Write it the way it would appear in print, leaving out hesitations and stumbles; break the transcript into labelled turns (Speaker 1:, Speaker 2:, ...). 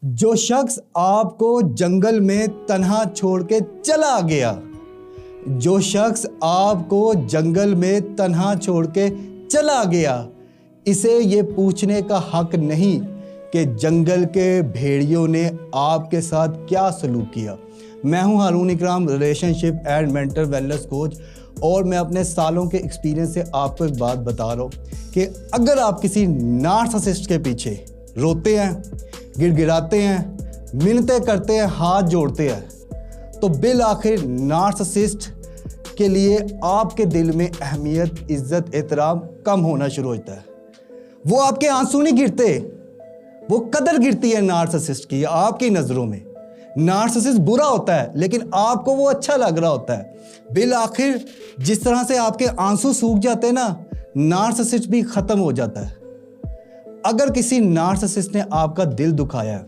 Speaker 1: جو شخص آپ کو جنگل میں تنہا چھوڑ کے چلا گیا، جو شخص آپ کو جنگل میں تنہا چھوڑ کے چلا گیا، اسے یہ پوچھنے کا حق نہیں کہ جنگل کے بھیڑیوں نے آپ کے ساتھ کیا سلوک کیا۔ میں ہوں Haroon Ikram, relationship and mental wellness coach, اور میں اپنے سالوں کے ایکسپیرینس سے آپ کو ایک بات بتا رہا ہوں کہ اگر آپ کسی نارسسسٹ کے پیچھے روتے ہیں، گڑ گڑاتے ہیں، منتیں کرتے ہیں، ہاتھ جوڑتے ہیں، تو بالآخر نارسسسٹ کے لیے آپ کے دل میں اہمیت، عزت، احترام کم ہونا شروع ہوتا ہے۔ وہ آپ کے آنسو نہیں گرتے، وہ قدر گرتی ہے نارسسسٹ کی آپ کی نظروں میں۔ نارسسسٹ برا ہوتا ہے لیکن آپ کو وہ اچھا لگ رہا ہوتا ہے۔ بالآخر جس طرح سے آپ کے آنسو سوکھ جاتے ہیں نا، نارسسسٹ بھی ختم ہو جاتا ہے۔ اگر کسی نارسسسٹ نے آپ کا دل دکھایا ہے